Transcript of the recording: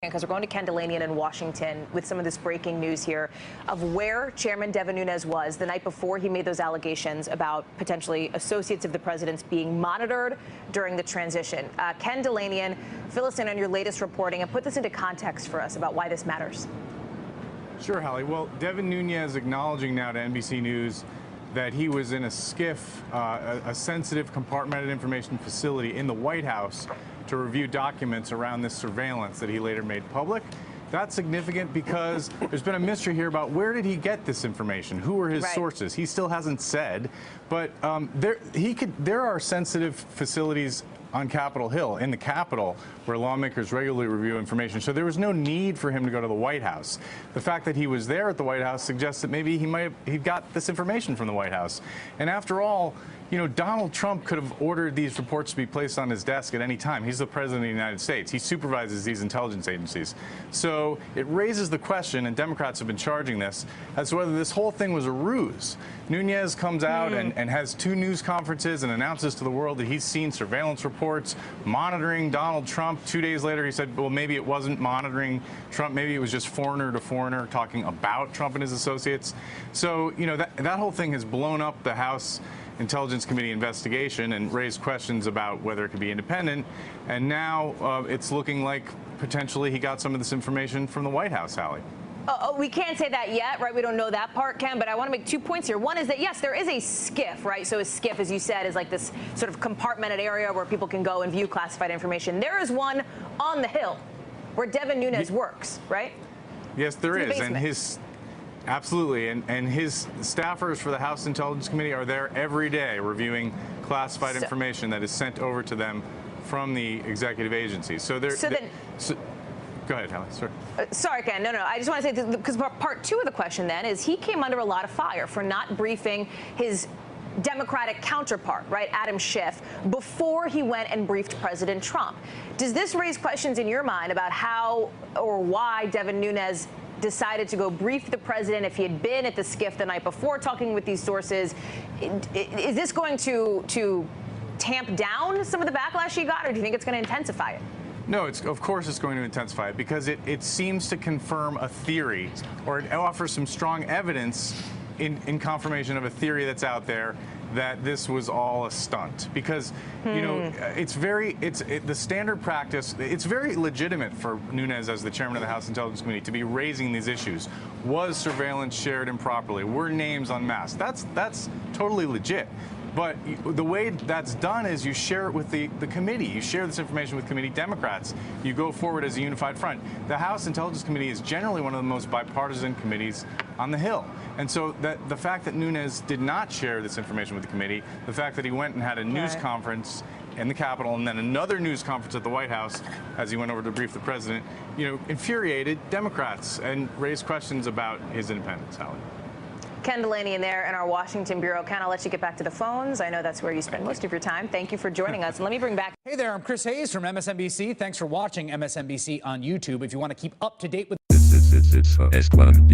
Because we're going to Dilanian in Washington with some of this breaking news here of where Chairman Devin Nunes was the night before he made those allegations about potentially associates of the president's being monitored during the transition. Dilanian, fill us in on your latest reporting and put this into context for us about why this matters. Sure, Hallie. Well, Devin Nunes acknowledging now to NBC News that he was in a SCIF, a sensitive compartmented information facility in the White House to review documents around this surveillance that he later made public. That's significant because there's been a mystery here about where did he get this information? Who were his sources? He still hasn't said, but there are sensitive facilities on Capitol Hill, in the Capitol, where lawmakers regularly review information. So there was no need for him to go to the White House. The fact that he was there at the White House suggests that maybe he got this information from the White House. And after all, you know, Donald Trump could have ordered these reports to be placed on his desk at any time. He's the president of the United States. He supervises these intelligence agencies. So it raises the question, and Democrats have been charging this, as to whether this whole thing was a ruse. Nunes comes out and has 2 news conferences and announces to the world that he's seen surveillance reports monitoring Donald Trump. 2 days later, he said, well, maybe it wasn't monitoring Trump. Maybe it was just foreigner to foreigner talking about Trump and his associates. So, you know, that whole thing has blown up the House Intelligence Committee investigation and raised questions about whether it could be independent. And now it's looking like potentially he got some of this information from the White House, Hallie. We can't say that yet, right? We don't know that part, Ken, but I want to make 2 points here. One is that, yes, there is a SCIF, right? So a SCIF, as you said, is like this sort of compartmented area where people can go and view classified information. There is one on the Hill where Devin Nunes works, right? Yes, there is. And absolutely. And his staffers for the House Intelligence Committee are there every day reviewing classified information that is sent over to them from the executive agencies. So go ahead, Hallie. Sorry. Sorry, Ken. No. I just want to say, because part 2 of the question then is he came under a lot of fire for not briefing his Democratic counterpart, right, Adam Schiff, before he went and briefed President Trump. Does this raise questions in your mind about how or why Devin Nunes decided to go brief the president if he had been at the SCIF the night before talking with these sources? Is this going to tamp down some of the backlash he got, or do you think it's going to intensify it? No, of course it's going to intensify it because it seems to confirm a theory, or it offers some strong evidence in confirmation of a theory that's out there that this was all a stunt. Because, you know, the standard practice, it's very legitimate for Nunes as the chairman of the House Intelligence Committee to be raising these issues. Was surveillance shared improperly? Were names unmasked? That's totally legit. But the way that's done is you share it with the committee. You share this information with committee Democrats. You go forward as a unified front. The House Intelligence Committee is generally one of the most bipartisan committees on the Hill. And so the fact that Nunes did not share this information with the committee, the fact that he went and had a news conference in the Capitol and then another news conference at the White House as he went over to brief the president, you know, infuriated Democrats and raised questions about his independence, Hallie. Dilanian there in our Washington bureau. Ken, I'll let you get back to the phones. I know that's where you spend most of your time. Thank you for joining us. And let me bring back. Hey there, I'm Chris Hayes from MSNBC. Thanks for watching MSNBC on YouTube. If you want to keep up to date with It's for S1